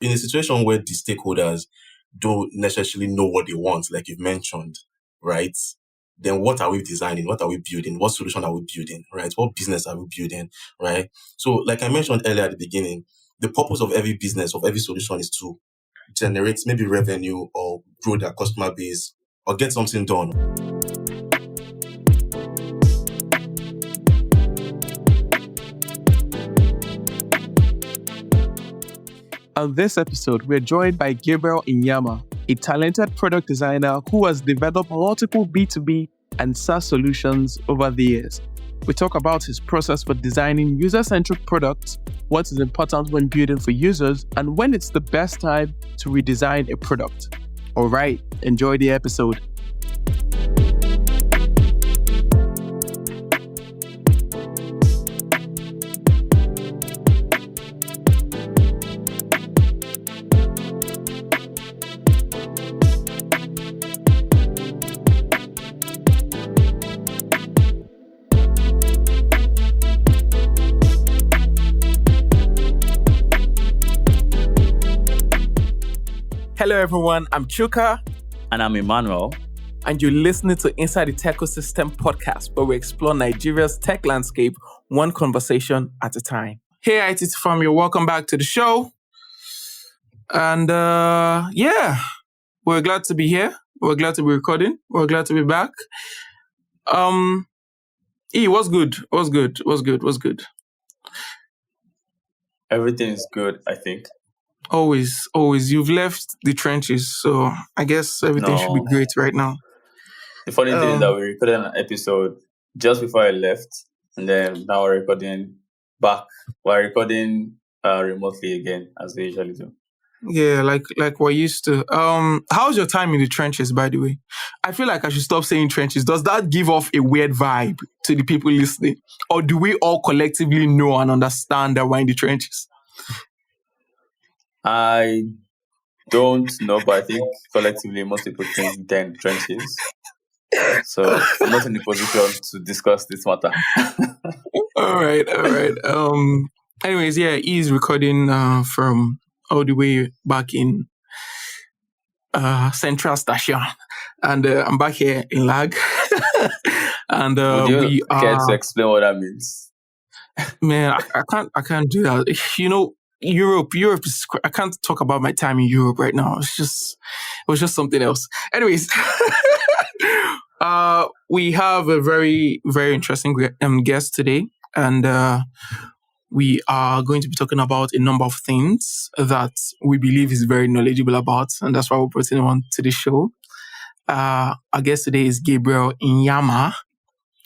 in a situation where the stakeholders don't necessarily know what they want, like you've mentioned, right? Then what are we designing? What are we building? What solution are we building, right? What business are we building, right? So like I mentioned earlier at the beginning, the purpose of every business, of every solution is to generate maybe revenue or grow their customer base or get something done. On this episode, we're joined by Gabriel Inyamah, a talented product designer who has developed multiple B2B and SaaS solutions over the years. We talk about his process for designing user-centric products, what is important when building for users, and when it's the best time to redesign a product. All right, enjoy the episode. Hello everyone, I'm Chuka. And I'm Emmanuel. And you're listening to Inside the Techosystem podcast, where we explore Nigeria's tech landscape one conversation at a time. Hey, IT family, welcome back to the show. And we're glad to be here. We're glad to be recording. We're glad to be back. What's good? What's good? Everything is good, I think. Always. You've left the trenches, so I guess everything should be great right now. The funny thing is that we recorded an episode just before I left, and then now we're recording back. We're recording remotely again, as we usually do. Yeah, like we're used to. How's your time in the trenches, by the way? I feel like I should stop saying trenches. Does that give off a weird vibe to the people listening? Or do we all collectively know and understand that we're in the trenches? I don't know, but I think collectively most people think they're in trenches. So I'm not in the position to discuss this matter. All right. Anyways, he's recording from all the way back in Central Station, and I'm back here in Lag. And Would you care to explain what that means? Man, I can't do that. You know, Europe is, I can't talk about my time in Europe right now. It was just something else. Anyways, we have a very, very interesting guest today, and we are going to be talking about a number of things that we believe is very knowledgeable about, and that's why we're putting him on to the show. Our guest today is Gabriel Inyamah,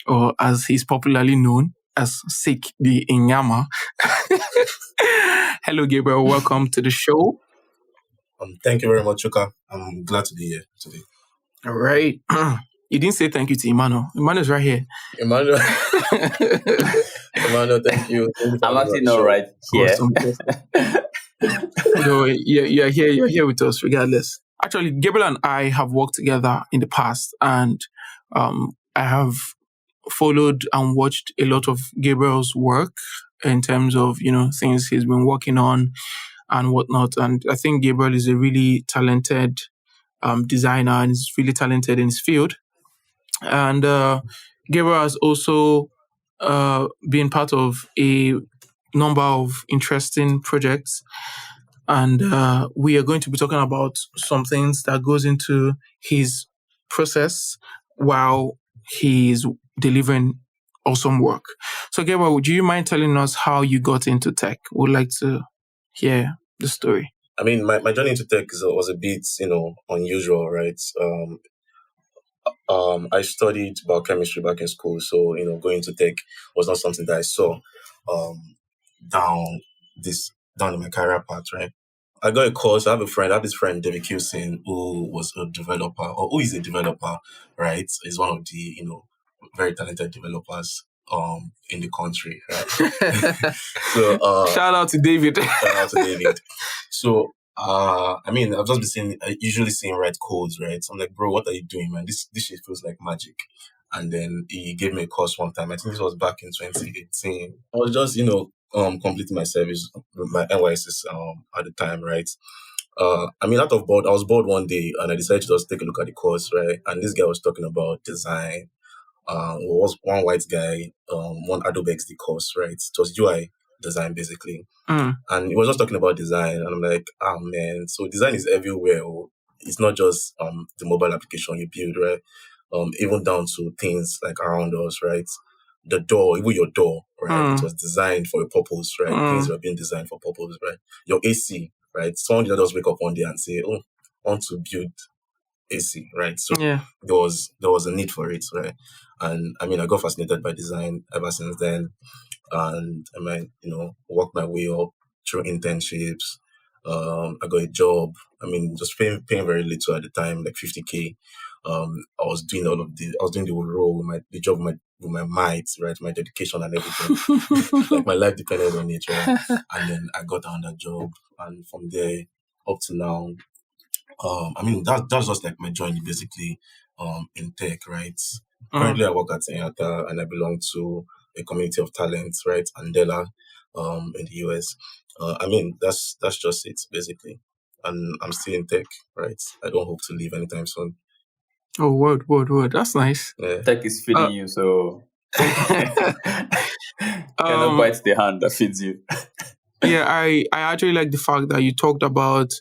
or as he's popularly known as Sick the Inyamah. Hello, Gabriel. Welcome to the show. Thank you very much, Chuka. I'm glad to be here today. All right. You didn't say thank you to Emmanuel. Emmanuel's right here. Emmanuel, thank you. I'm actually not right here. No, you're here with us regardless. Actually, Gabriel and I have worked together in the past, and I have followed and watched a lot of Gabriel's work in terms of, things he's been working on and whatnot. And I think Gabriel is a really talented designer and is really talented in his field. And Gabriel has also been part of a number of interesting projects. And we are going to be talking about some things that goes into his process while he's delivering awesome work. So Gabriel, would you mind telling us how you got into tech? We'd like to hear the story. I mean, my journey into tech was a bit, unusual, right? I studied biochemistry back in school, so going to tech was not something that I saw down in my career path, right? I got a course. I have this friend, David Kilson, who was a developer, or who is a developer, right? He's one of the very talented developers in the country, right? So shout out to David. So I've just been usually seeing write codes, right? So I'm like, bro, what are you doing, man? This shit feels like magic. And then he gave me a course one time. I think this was back in 2018. I was just, completing my service, my NYSS at the time, right? Out of board, I was bored one day and I decided to just take a look at the course, right? And this guy was talking about design. Was one white guy, one Adobe XD course, right? It was UI design basically. And he was just talking about design, and I'm like, ah man, so design is everywhere. Oh. It's not just the mobile application you build, right? Even down to things like around us, right? The door, even your door, right? It was designed for a purpose, right? Things were being designed for purpose, right? Your AC, right? Someone did not just wake up one day and say, "Oh, I want to build AC," right? So Yeah. there was a need for it, right? And I got fascinated by design ever since then, and worked my way up through internships. I got a job. Just paying very little at the time, like 50K. I was doing I was doing the whole role with the job with my might, right? My dedication and everything. Like my life depended on it, right? And then I got another job, and from there up to now, that's just like my journey basically, in tech, right? Currently, I work at Senyata and I belong to a community of talents, right? Andela, in the US. That's just it basically. And I'm still in tech, right? I don't hope to leave anytime soon. Oh, word. That's nice. Yeah. Tech is feeding you, so cannot bite the hand that feeds you. Yeah, I actually like the fact that you talked about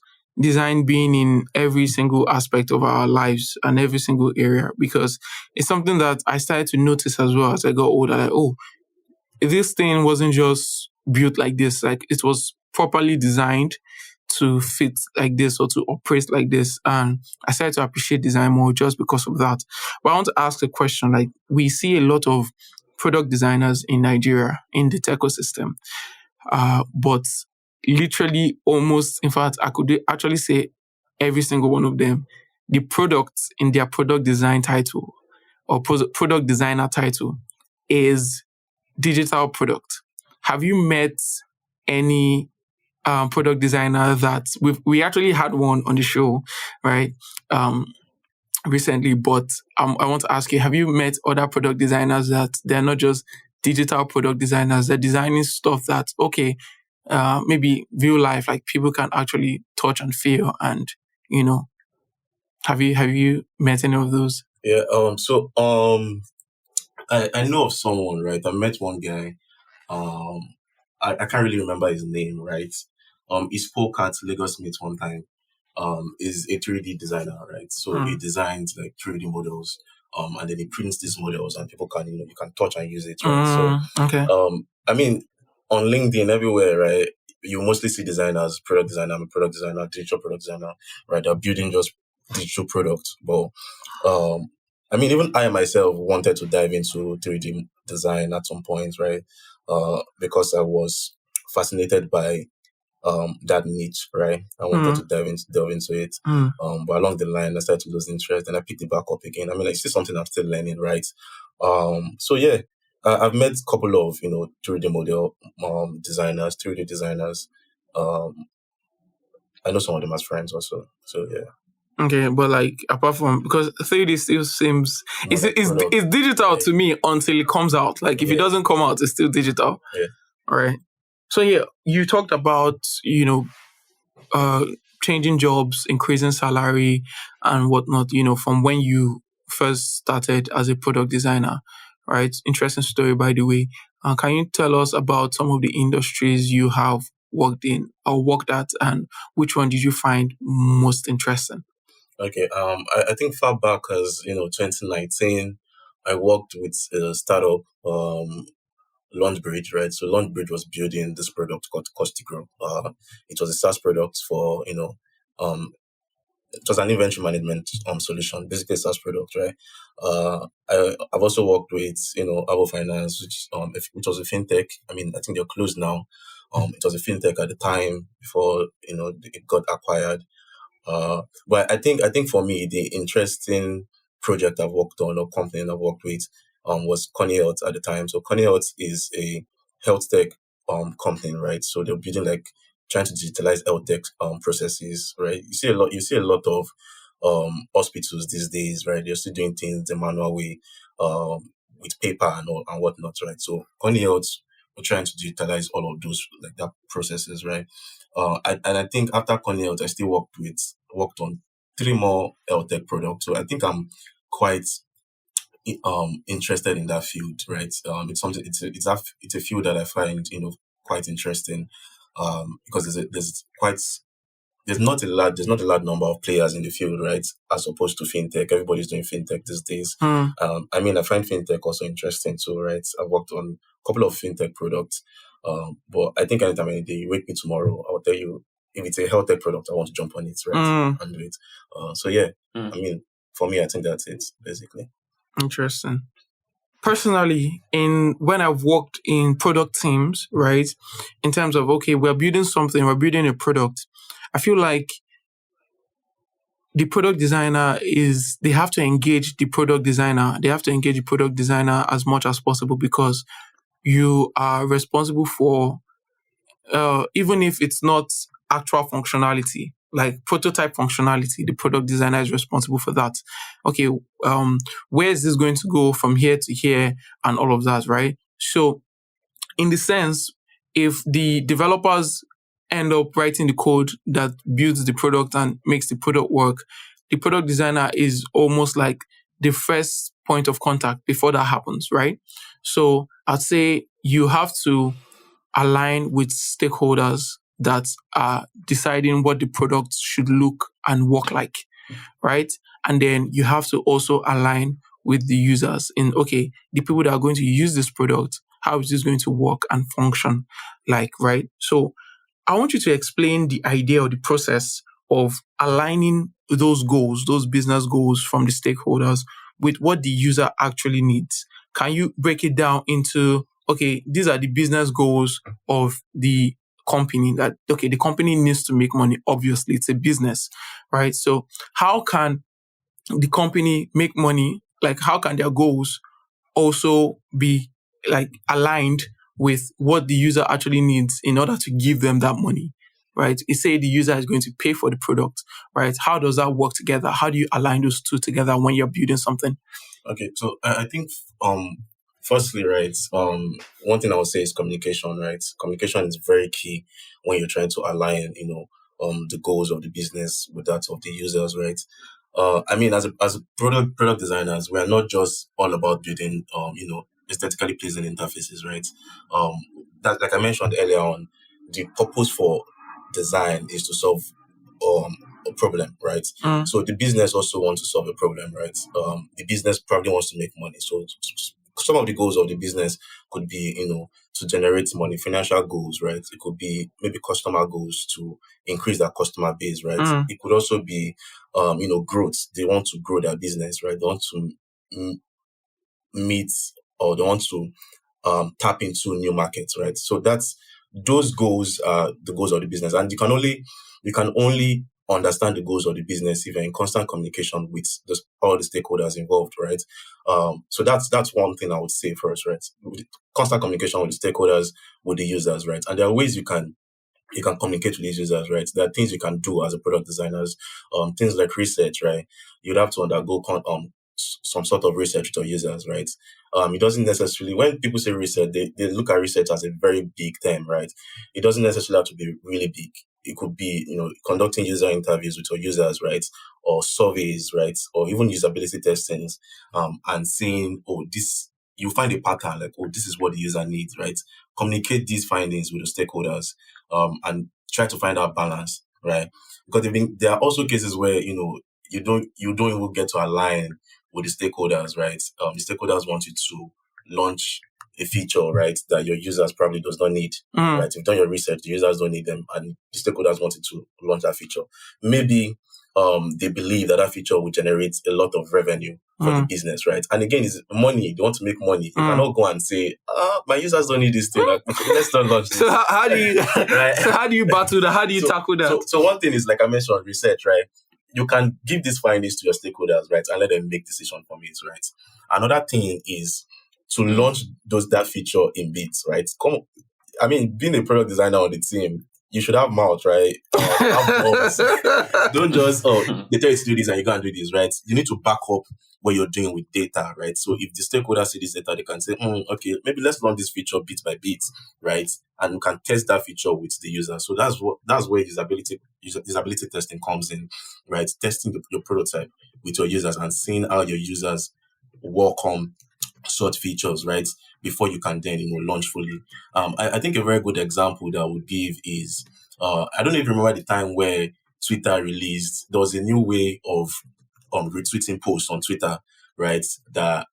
design being in every single aspect of our lives and every single area, because it's something that I started to notice as well as I got older. Like, oh, this thing wasn't just built like this, like it was properly designed to fit like this or to operate like this. And I started to appreciate design more just because of that. But I want to ask a question. Like, we see a lot of product designers in Nigeria in the Techosystem. But literally almost, in fact, I could actually say every single one of them, the products in their product design title or product designer title is digital product. Have you met any product designer that we actually had one on the show, right? Recently, but I want to ask you, have you met other product designers that they're not just digital product designers, they're designing stuff that, okay, maybe real life, like people can actually touch and feel, and have you met any of those? Yeah. I know of someone, right? I met one guy. Um, I can't really remember his name, right? He spoke at Lagos Meet one time. Is a 3D designer, right? So he designs like 3D models. And then he prints these models, and people can you can touch and use it, right? Okay. On LinkedIn everywhere, right? You mostly see designers, product designer, I'm a product designer, digital product designer, right? They're building just digital products, but even I myself wanted to dive into 3D design at some point, right? Because I was fascinated by that niche, right? I wanted to delve into it. But along the line I started to lose interest and I picked it back up again. It's still something I'm still learning, right? So yeah, I've met a couple of 3D model designers, 3D designers. I know some of them as friends also. So yeah. Okay, but like apart from, because 3D still seems it's digital to me until it comes out. Like if it doesn't come out, it's still digital. Yeah. All right. So yeah, you talked about changing jobs, increasing salary, and whatnot. From when you first started as a product designer, right? Interesting story, by the way. Can you tell us about some of the industries you have worked in or worked at, and which one did you find most interesting? Okay. I think far back as 2019, I worked with a startup, Launchbridge, right? So Launchbridge was building this product called Costigro. It was a SaaS product for it was an inventory management solution, basically a SaaS product, right? I've also worked with Avo Finance, which was a fintech. I think they're closed now. It was a fintech at the time before it got acquired. But I think for me, the interesting project I've worked on or company I've worked with was Connie Health at the time. So Connie Health is a health tech company, right? So they're building like trying to digitalize health tech processes, right? You see a lot of hospitals these days, right? They're still doing things the manual way, with paper and whatnot, right? So Connie Health trying to digitalize all of those like that processes, right? And I think after Coney Health, I still worked on three more health tech products. So I think I'm quite interested in that field, right? It's something it's a field that I find quite interesting, because there's not a large number of players in the field, right? As opposed to fintech, everybody's doing fintech these days. I mean, I find fintech also interesting too, right? I've worked on a couple of fintech products, but I think anytime any day you wake me tomorrow, I'll tell you if it's a health tech product, I want to jump on it, right, and do it. So yeah, I mean, for me, I think that's it basically. Interesting. Personally, when I've worked in product teams, right, in terms of, okay, we're building something, we're building a product, I feel like the product designer they have to engage the product designer. They have to engage the product designer as much as possible, because you are responsible for, even if it's not actual functionality, like prototype functionality, the product designer is responsible for that. Okay, where is this going to go from here to here and all of that, right? So in the sense, if the developers end up writing the code that builds the product and makes the product work, the product designer is almost like the first point of contact before that happens, right? So I'd say you have to align with stakeholders that are deciding what the product should look and work like, right? And then you have to also align with the users in, okay, the people that are going to use this product, how is this going to work and function like, right? So I want you to explain the idea or the process of aligning those goals, those business goals from the stakeholders with what the user actually needs. Can you break it down into, okay, these are the business goals of the company that, okay, the company needs to make money. Obviously, it's a business, right? So how can the company make money? Like, how can their goals also be like aligned with what the user actually needs in order to give them that money, right? You say the user is going to pay for the product, right? How does that work together? How do you align those two together when you're building something? Okay, so I think firstly, right, one thing I would say is communication, right? Communication is very key when you're trying to align, the goals of the business with that of the users, right? I mean, as a product designers, we are not just all about building, aesthetically pleasing interfaces, right? Um, that, like I mentioned earlier on, the purpose for design is to solve um a problem, right? So the business also wants to solve a problem, right? The business probably wants to make money. So some of the goals of the business could be, to generate money, financial goals, right? It could be maybe customer goals to increase their customer base, right? It could also be, growth. They want to grow their business, right? They want to m- meet, or they want to tap into new markets, right? So those goals are the goals of the business, and you can only understand the goals of the business if you're in constant communication with all the stakeholders involved, right? So that's one thing I would say first, right? Constant communication with the stakeholders, with the users, right? And there are ways you can communicate with these users, right? There are things you can do as a product designers, things like research, right? You'd have to undergo some sort of research with your users, right? It doesn't necessarily, when people say research, they look at research as a very big term, right? It doesn't necessarily have to be really big. It could be, conducting user interviews with your users, right? Or surveys, right? Or even usability testings, and seeing, you find a pattern, like, this is what the user needs, right? Communicate these findings with the stakeholders, and try to find out balance, right? Because there are also cases where, you don't even get to align with the stakeholders, right? The stakeholders want you to launch a feature, right, that your users probably does not need, right? You've done your research, the users don't need them, and the stakeholders want you to launch that feature. Maybe they believe that feature will generate a lot of revenue for the business, right? And again, it's money. They want to make money. You cannot go and say, my users don't need this thing. Like, let's not launch this. So how do you right? so how do you battle that? How do you tackle that? So one thing is, like I mentioned, research, right? You can give these findings to your stakeholders, right, and let them make decision from it, right? Another thing is to launch that feature in bits, right? I mean, being a product designer on the team, you should have mouth, right? Have balls. Don't just they tell you to do this and you go and do this, right? You need to back up what you're doing with data, right? So if the stakeholders see this data, they can say, okay, maybe let's learn this feature bit by bit, right? And we can test that feature with the user. So that's where usability testing comes in, right? Testing your prototype with your users and seeing how your users work on such features, right? Before you can then, launch fully. I think a very good example that I would give is, I don't even remember the time where Twitter released, there was a new way of retweeting posts on Twitter, right? That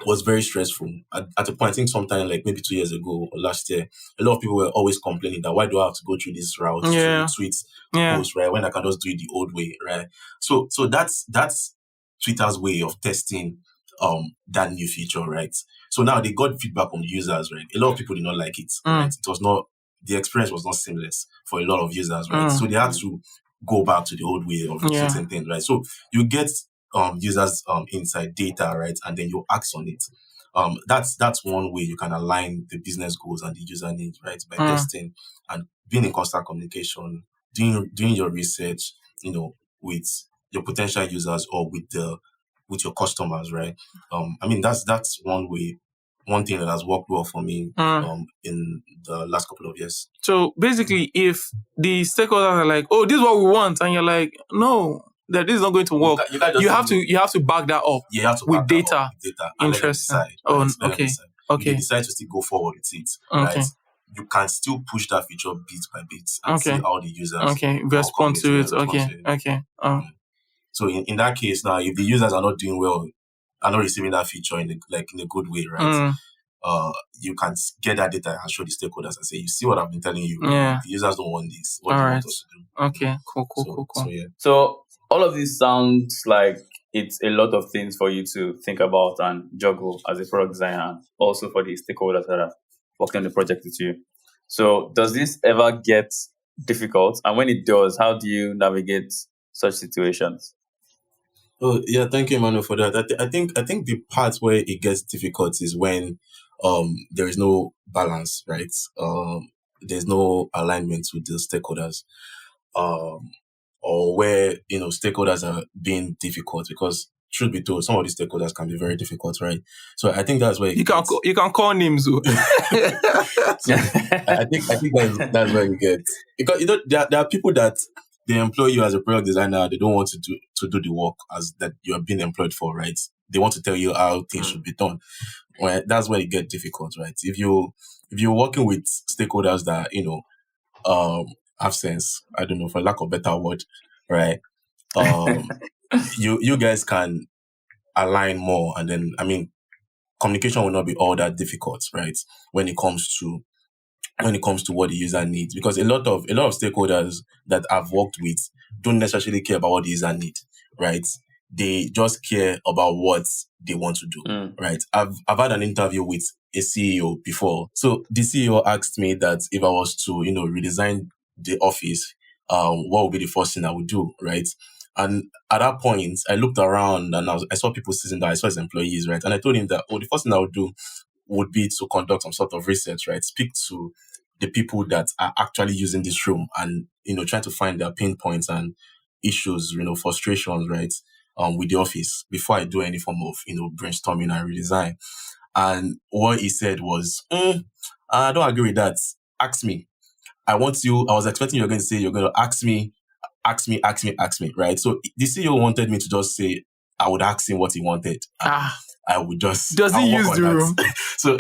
was very stressful. At a point, I think sometime like maybe 2 years ago or last year, a lot of people were always complaining that why do I have to go through this route to retweet posts, right? When I can just do it the old way, right? So that's Twitter's way of testing that new feature, right? So now they got feedback from the users, right? A lot of people did not like it, right? It was not, the experience was not seamless for a lot of users, right? So they had to go back to the old way of retweeting things, right? So you get users inside data, right? And then you act on it. That's one way you can align the business goals and the user needs, right? By testing and being in constant communication, doing your research, with your potential users or with your customers, right? I mean that's one way, one thing that has worked well for me in the last couple of years. So basically, if the stakeholders are like, "Oh, this is what we want," and you're like, "No, that this is not going to work," you have to back that up. You have to with back data. that up with data. And Interesting. let them decide, Oh, right? Let them okay. decide. Okay. If they decide to still go forward with it, Okay. right? You can still push that feature bit by bit and see how the users respond to it. respond to it. Okay. So in that case now, if the users are not doing well, are not receiving that feature in a good way, right? You can get that data and show the stakeholders and say, you see what I've been telling you. Yeah. The users don't want this. What do you want us to do? Okay. Cool. So yeah. So all of this sounds like it's a lot of things for you to think about and juggle as a product designer, and also for the stakeholders that are working on the project with you. So does this ever get difficult? And when it does, how do you navigate such situations? Oh yeah, thank you, Emmanuel, for that. I think the part where it gets difficult is when there is no balance, right? There's no alignment with the stakeholders, or where stakeholders are being difficult, because truth be told, some of these stakeholders can be very difficult, right? So I think that's where you can call names. So I think that's where you get, because there are people that they employ you as a product designer. They don't want to do the work as that you are being employed for, right? They want to tell you how things should be done. Well, that's where it gets difficult, right? If you're working with stakeholders that have sense, I don't know, for lack of a better word, right? You guys can align more, and then communication will not be all that difficult, right? When it comes to what the user needs, because a lot of stakeholders that I've worked with don't necessarily care about what the user needs, right? They just care about what they want to do, right? I've had an interview with a CEO before. So the CEO asked me that if I was to, redesign the office, what would be the first thing I would do, right? And at that point, I looked around and I saw people sitting there, I saw his employees, right? And I told him that, the first thing I would do would be to conduct some sort of research, right? Speak to the people that are actually using this room and, trying to find their pain points and issues, frustrations, right? With the office before I do any form of, brainstorming and redesign. And what he said was, I don't agree with that. Ask me. I was expecting you're going to say, you're going to ask me, right? So the CEO wanted me to just say, I would ask him what he wanted. I would just... Does he use the room? So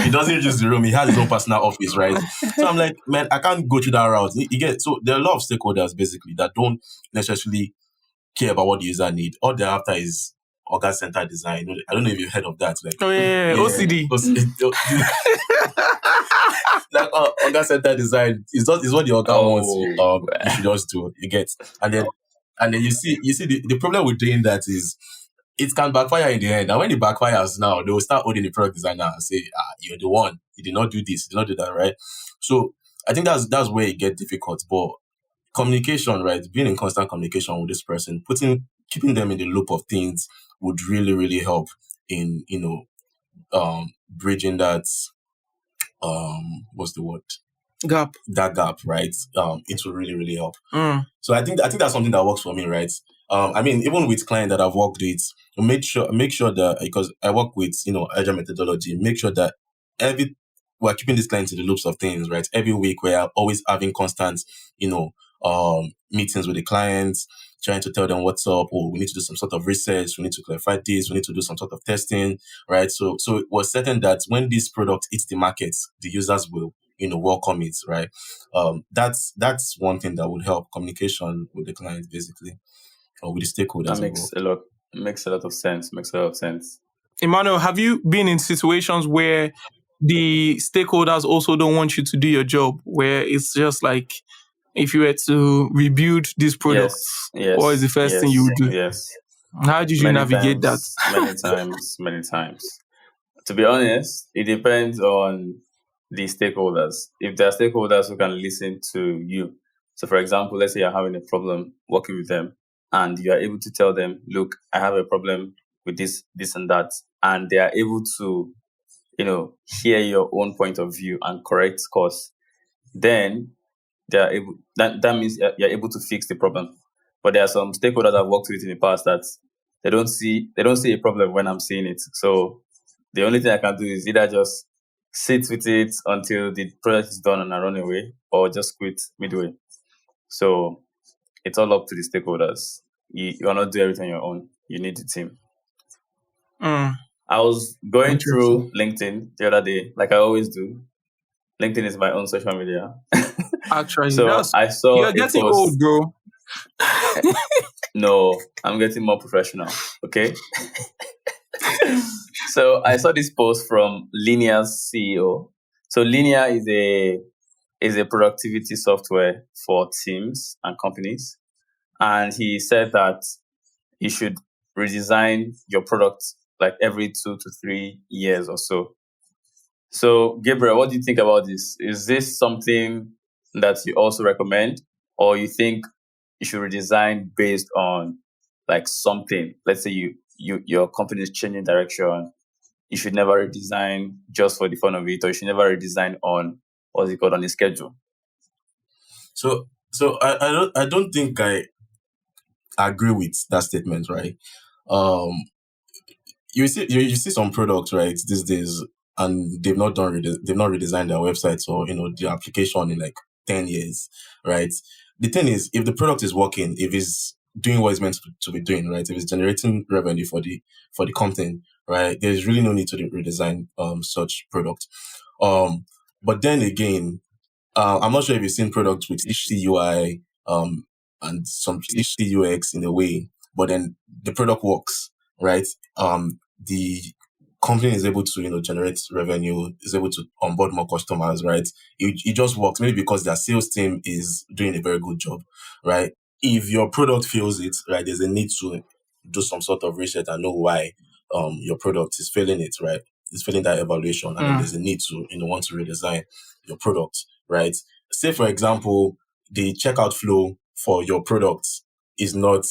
he doesn't use the room. He has his own personal office, right? So I'm like, man, I can't go through that route. So there are a lot of stakeholders basically that don't necessarily care about what the user need. All they're after is organ-centered design. I don't know if you've heard of that. Like, OCD. Like organ-centered design is what the organ wants. You should just do. You get, and then you see the problem with doing that is it can backfire in the end. And when it backfires now, they will start holding the product designer and say, you're the one. You did not do this. You did not do that, right? So I think that's where it gets difficult. But communication, right? Being in constant communication with this person, keeping them in the loop of things would really, really help in, bridging that, what's the word? Gap. that gap, right? It will really, really help. Mm. So I think that's something that works for me, right? I mean, even with clients that I've worked with, make sure that, because I work with, agile methodology, make sure that we're keeping these clients in the loops of things, right? Every week we are always having constant, meetings with the clients, trying to tell them what's up, or we need to do some sort of research, we need to clarify this, we need to do some sort of testing, right? So it was certain that when this product hits the market, the users will, welcome it, right? That's one thing that would help communication with the client, basically, or with the That stakeholders makes involved. a lot of sense. Makes a lot of sense. Emmanuel, have you been in situations where the stakeholders also don't want you to do your job, where it's just like, if you were to rebuild this product, Yes, what is the yes, first thing you yes, would do? yes. How did you Many navigate that? times, many times, many times. To be honest, it depends on the stakeholders. If there are stakeholders who can listen to you. So for example, let's say you're having a problem working with them and you are able to tell them, look, I have a problem with this and that. And they are able to, hear your own point of view and correct course. Then they are able, that means you're able to fix the problem. But there are some stakeholders I've worked with in the past that they don't see a problem when I'm seeing it. So the only thing I can do is either just sit with it until the project is done and I run away, or just quit midway. So it's all up to the stakeholders. You cannot do everything on your own. You need the team. Mm, I was going interesting. through LinkedIn the other day, like I always do. LinkedIn is my own social media. Actually, So I you saw are a getting old, post. bro. No, I'm getting more professional. Okay. So I saw this post from Linear's CEO. So Linear is a productivity software for teams and companies. And he said that you should redesign your product like every 2 to 3 years or so. So Gabriel, what do you think about this? Is this something that you also recommend, or you think you should redesign based on like something? Let's say your company is changing direction. You should never redesign just for the fun of it, or you should never redesign on what's it called, on a schedule. So I don't think I agree with that statement, right? Um, you see some products, right, these days, and they've not redesigned their websites or the application in like 10 years, right? The thing is, if the product is working, if it's doing what it's meant to be doing, right, if it's generating revenue for the company, right, there's really no need to redesign such product. But then again, I'm not sure if you've seen products with HCUI and some HCUX in a way, but then the product works, right? The company is able to generate revenue, is able to onboard more customers, right? It just works, maybe because their sales team is doing a very good job, right? If your product fails it, right, there's a need to do some sort of research and know why your product is failing it, right? It's failing that evaluation, and then Mm. there's a need to want to redesign your product, right? Say for example, the checkout flow for your product is not,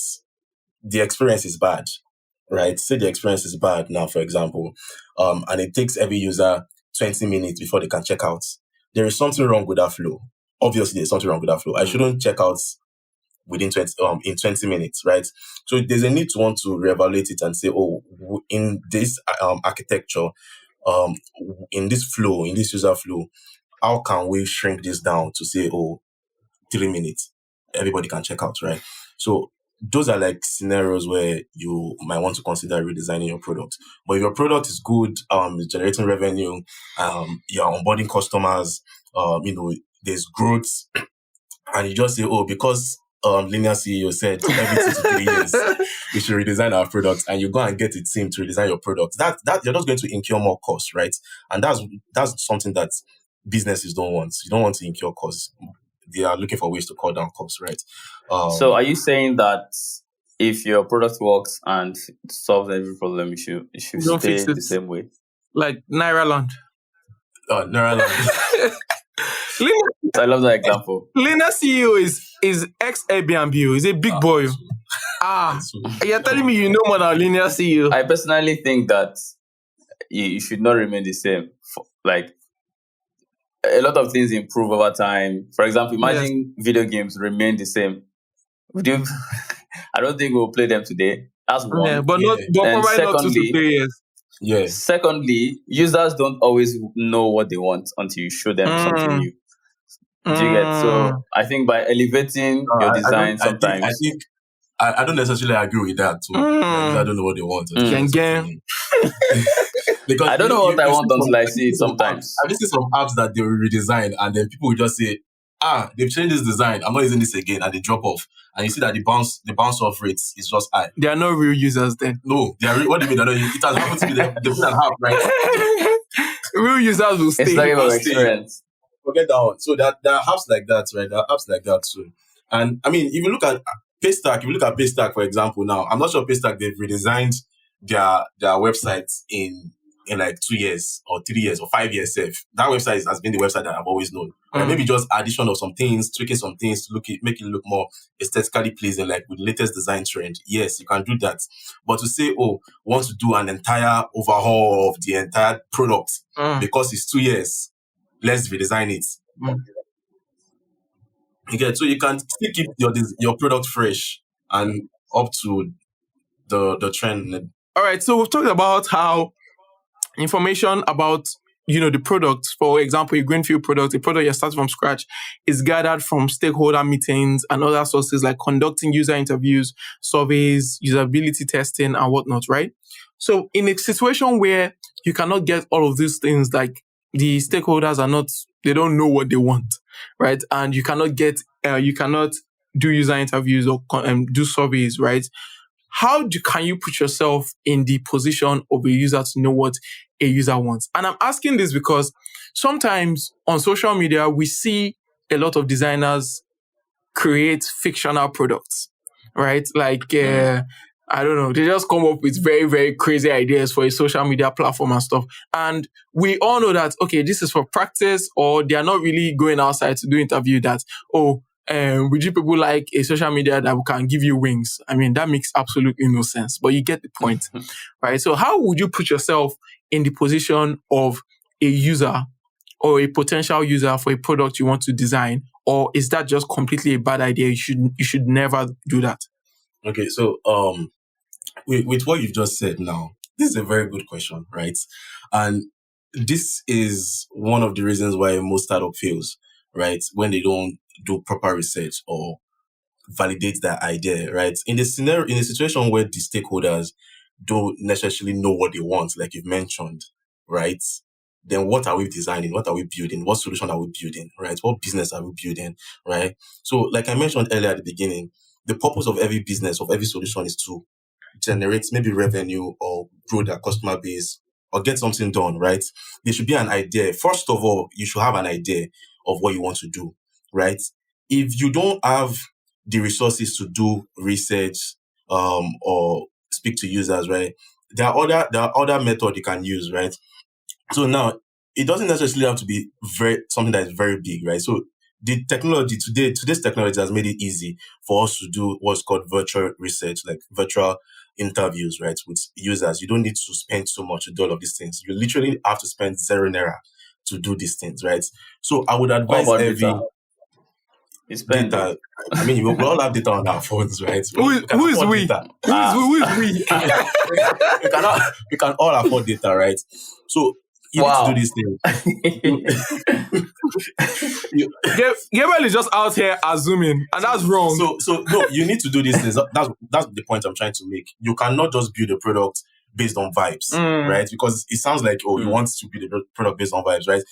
the experience is bad, right? Say the experience is bad now, for example, and it takes every user 20 minutes before they can check out. There is something wrong with that flow. Obviously, there's something wrong with that flow. I shouldn't check out within 20 in 20 minutes, right? So there's a need to want to reevaluate it and say, oh, in this architecture, um, in this flow, in this user flow, how can we shrink this down to say, oh, 3 minutes, everybody can check out, right? So those are like scenarios where you might want to consider redesigning your product. But if your product is good, it's generating revenue, you're onboarding customers, there's growth, and you just say, oh, because Linear CEO said every 2 to 3 years we should redesign our product, and you go and get a team to redesign your product, that you're just going to incur more costs, right? And that's something that businesses don't want. You don't want to incur costs. They are looking for ways to cut down costs, right? So are you saying that if your product works and solves every problem, it should Don't fix stay it. the same way? Like Nairaland. Neuralink. I love that example. Lena CEO is ex Airbnb. Is a big boy. You're telling me you know more than Linear CEO. I personally think that you should not remain the same. Like a lot of things improve over time. For example, Yes. imagine video games remain the same. Would you? I don't think we'll play them today. That's Yeah, one. but Yeah. And probably not 2 to 3 years. Yeah. secondly, users don't always know what they want until you show them something Mm, new. Do you get? mm. So I think by elevating your I don't. design sometimes. I don't necessarily agree with that too. Like, I don't know what they want. Until Gang, it's gang. something new. Because I don't know what I you want see until I like, see it some apps- sometimes. I've seen some apps that they will redesign, and then people will just say, they've changed this design. I'm not using this again, and they drop off. And you see that the bounce off rates is just high. They are not real users then. No, they are. What do you mean? It has happened to me. They've been an app, right? Real users will stay. It's like about Stay. experience. Forget that one. So there are apps like that, right? There are apps like that too. And I mean, if you look at Paystack, for example, now I'm not sure Paystack they've redesigned their websites in like 2 years or 3 years or 5 years. Safe. That website has been the website that I've always known. Right? Maybe just addition of some things, tweaking some things to make it look more aesthetically pleasing, like with latest design trend. Yes, you can do that. But to say, want to do an entire overhaul of the entire product because it's 2 years, let's redesign it. Okay, so you can still keep your product fresh and up to the trend. All right, so we've talked about how information about the product, for example, a greenfield product, a product you're starting from scratch, is gathered from stakeholder meetings and other sources like conducting user interviews, surveys, usability testing, and whatnot, right? So in a situation where you cannot get all of these things, like the stakeholders they don't know what they want, right? And you cannot do user interviews or do surveys, right? How can you put yourself in the position of a user to know what a user wants? And I'm asking this because sometimes on social media, we see a lot of designers create fictional products, right? Like, I don't know, they just come up with very, very crazy ideas for a social media platform and stuff. And we all know that, okay, this is for practice, or they are not really going outside to do interview that, would you people like a social media that can give you wings? I mean, that makes absolutely no sense, but you get the point, right? So how would you put yourself in the position of a user or a potential user for a product you want to design? Or is that just completely a bad idea? You should never do that. Okay, so with what you've just said now, this is a very good question, right? And this is one of the reasons why most startup fails, right? When they don't do proper research or validate that idea, right? In a situation where the stakeholders don't necessarily know what they want, like you've mentioned, right? Then what are we designing? What are we building? What solution are we building, right? What business are we building, right? So like I mentioned earlier at the beginning, the purpose of every business, of every solution is to generate maybe revenue or grow their customer base or get something done, right? There should be an idea. First of all, you should have an idea of what you want to do, right? If you don't have the resources to do research or speak to users, right? There are other methods you can use, right? So now it doesn't necessarily have to be something that is very big, right? So the technology today's technology has made it easy for us to do what's called virtual research, like virtual interviews, right, with users. You don't need to spend so much to do all of these things. You literally have to spend 0 naira to do these things, right? So I would advise What about every data? It's spending. data. I mean, we all have data on our phones, right? Who is we? Data. Who is we? We can all afford data, right? So you need to do these things. Gabriel is just out here assuming, and that's wrong. So no, you need to do these things. That's the point I'm trying to make. You cannot just build a product based on vibes, right? Because it sounds like you want to build a product based on vibes, right?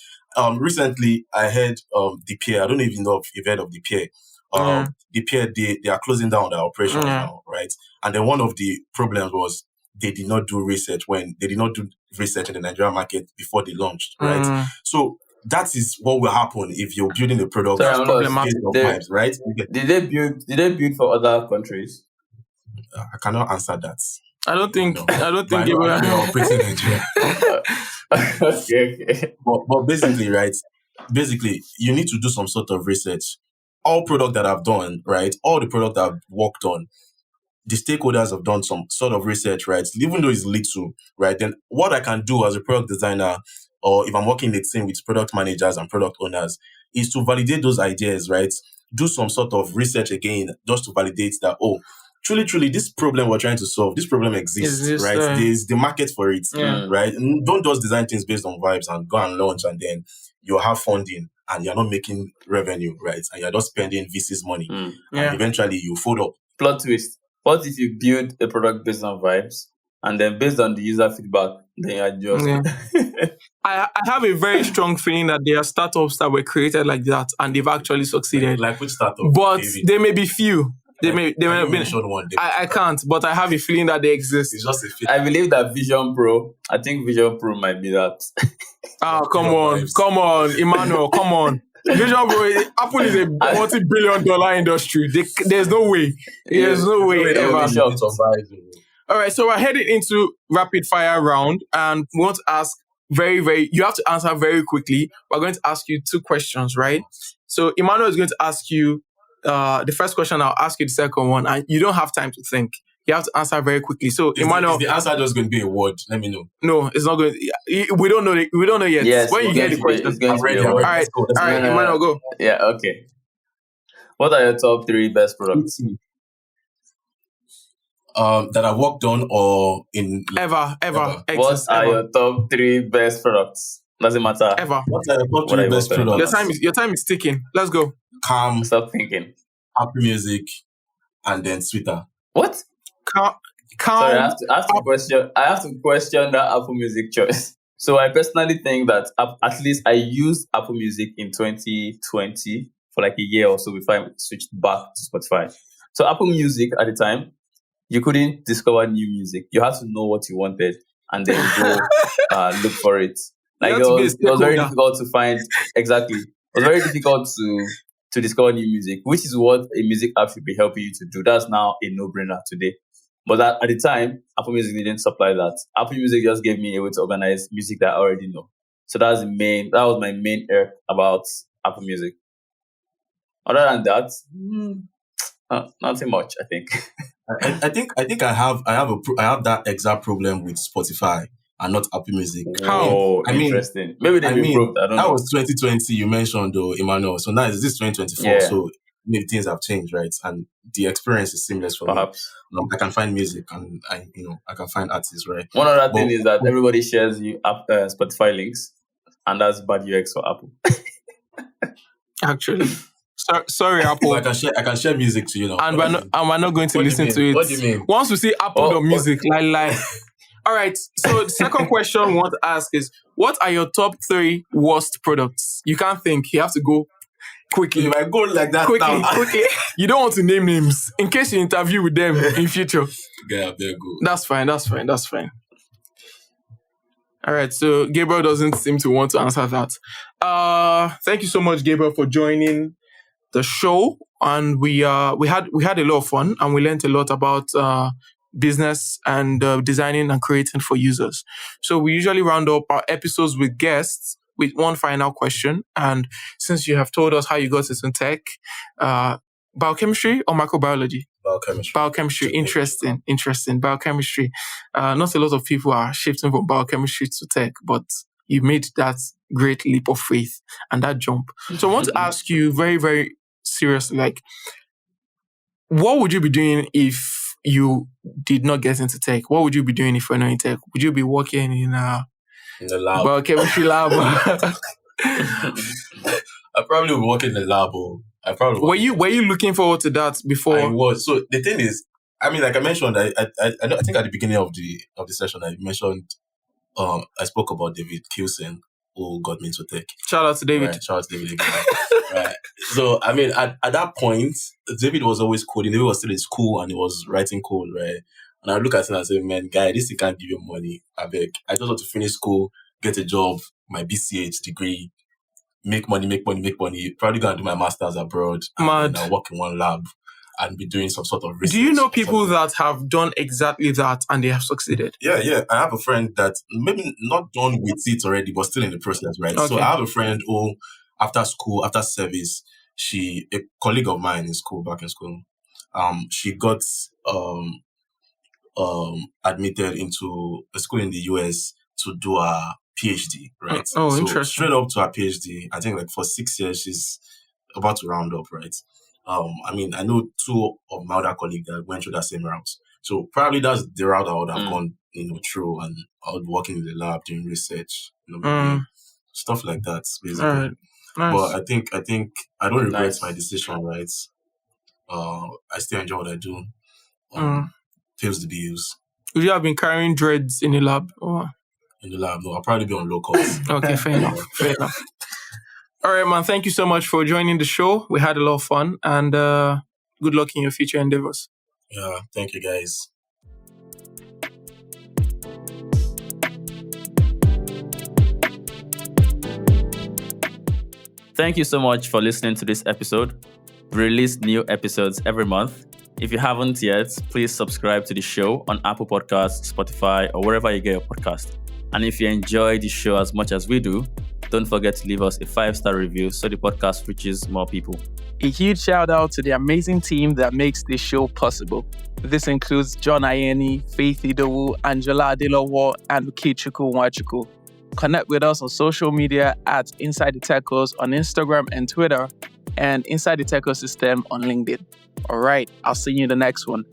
Recently I heard the Peer. I don't even know if you've heard of the Peer. The Peer, they are closing down their operations now, right? And then one of the problems was they did not do research in the Nigerian market before they launched, right? So that is what will happen if you're building a product Sorry, based on vibes, right? Did they build for other countries? I cannot answer that. I don't think Gabriel operating in Nigeria. Okay. But basically, right? Basically, you need to do some sort of research. All product that I've done, right? All the product that I've worked on, the stakeholders have done some sort of research, right? Even though it's little, right? Then what I can do as a product designer or if I'm working in a team with product managers and product owners, is to validate those ideas, right? Do some sort of research again, just to validate that, oh, truly, this problem we're trying to solve, this problem exists, right? There's the market for it, right? And don't just design things based on vibes and go and launch, and then you have funding and you're not making revenue, right? And you're just spending VC's money. And eventually you fold up. Plot twist. What if you build a product based on vibes, and then based on the user feedback, then you adjust? I have a very strong feeling that there are startups that were created like that and they've actually succeeded. Like which startup? But David? there may be few. They may have been. One, I can't, but I have a feeling that they exist. It's just a fit. I believe that Vision Pro. I think Vision Pro might be that. Come on, Emmanuel, come on. Vision Pro, Apple is a multi-billion-dollar industry. There's no way. There's no way ever. All right, so we're heading into rapid fire round, and we want to ask you have to answer very quickly. We're going to ask you 2 questions, right? So Emmanuel is going to ask you the first question. I'll ask you the second one, and you don't have time to think. You have to answer very quickly. So Emmanuel, is the answer just going to be a word? Let me know. No, it's not going. We don't know. We don't know yet. Yes, when you get the question, I'm ready. All right, Emmanuel, go. Yeah, okay. What are your top 3 best products? That I worked on or in ever. What are your top 3 best products? Doesn't matter. Ever. What are your top 3 best products? Your time is ticking. Let's go. Calm. Stop thinking. Apple Music, and then Twitter. What? Calm. Sorry, I have to question that Apple Music choice. So I personally think that at least I used Apple Music in 2020 for like a year or so before I switched back to Spotify. So Apple Music at the time, you couldn't discover new music. You had to know what you wanted and then go look for it. Like it was very difficult to find. Exactly. It was very difficult to discover new music, which is what a music app should be helping you to do. That's now a no-brainer today. But at the time, Apple Music didn't supply that. Apple Music just gave me a way to organize music that I already know. So that was my main irk about Apple Music. Other than that, nothing much, I think. I think I have that exact problem with Spotify and not Apple Music. Oh, interesting. Maybe they improved. I don't know. That was 2020 you mentioned though, Emmanuel. So now is this 2024? Yeah. So maybe things have changed, right? And the experience is seamless for Perhaps. me. I can find music and I can find artists, right? One other thing is that everybody shares Spotify links, and that's bad UX for Apple. Actually. Sorry, Apple. I can share music to you now. And we're not going to listen to it. What do you mean? Once we see Apple music, lie. All right. So the second question I want to ask is, what are your top 3 worst products? You can't think. You have to go quickly. If I go like that quickly. You don't want to name names in case you interview with them in future. Yeah, there you go. That's fine. All right. So Gabriel doesn't seem to want to answer that. Thank you so much, Gabriel, for joining the show. And we had a lot of fun, and we learned a lot about business and designing and creating for users. So we usually round up our episodes with guests with one final question. And since you have told us how you got into tech, biochemistry or microbiology? Biochemistry. Interesting. Biochemistry. Not a lot of people are shifting from biochemistry to tech, but you made that great leap of faith and that jump. So I want to ask you very, very seriously, like, what would you be doing if you did not get into tech? What would you be doing if you're not in tech? Would you be working in the lab? Biochemistry lab? I probably would work in the lab. Were you looking forward to that before? I was. So the thing is, I mean, like I mentioned, I think at the beginning of the session, I mentioned, I spoke about David Kilson, who got me into tech. Shout out to David. Right, shout out to David again. Right. So I mean, at that point, David was always coding. David was still in school and he was writing code, right? And I look at him and say, man, guy, this thing can't give you money. I beg. I just want to finish school, get a job, my BCH degree, make money, probably going to do my master's abroad, and work in one lab and be doing some sort of research. Do you know people that have done exactly that and they have succeeded? Yeah. I have a friend that maybe not done with it already, but still in the process, right? Okay. So I have a friend who, after school, after service, a colleague of mine in school, back in school, she got admitted into a school in the US to do a PhD, right? Oh, So interesting. straight up to her PhD, I think like for 6 years, she's about to round up, right? I mean, I know two of my other colleagues that went through that same route. So probably that's the route I would have gone, through, and I would work in the lab doing research, maybe stuff like that, basically. All right. Nice. But I think I don't regret Nice. my decision, right? I still enjoy what I do. Mm. Pays the bills. Would you have been carrying dreads in the lab? Or? In the lab, no, I'll probably be on low cost. Okay, fair enough. Fair enough. All right, man. Thank you so much for joining the show. We had a lot of fun, and good luck in your future endeavors. Yeah, thank you, guys. Thank you so much for listening to this episode. We release new episodes every month. If you haven't yet, please subscribe to the show on Apple Podcasts, Spotify, or wherever you get your podcast. And if you enjoy the show as much as we do, don't forget to leave us a 5-star review so the podcast reaches more people. A huge shout out to the amazing team that makes this show possible. This includes John Ayeni, Faith Idowu, Angela Adelowo, and Kichuku Nwachuku. Connect with us on social media at Inside the Techos on Instagram and Twitter, and Inside the Techosystem on LinkedIn. All right, I'll see you in the next one.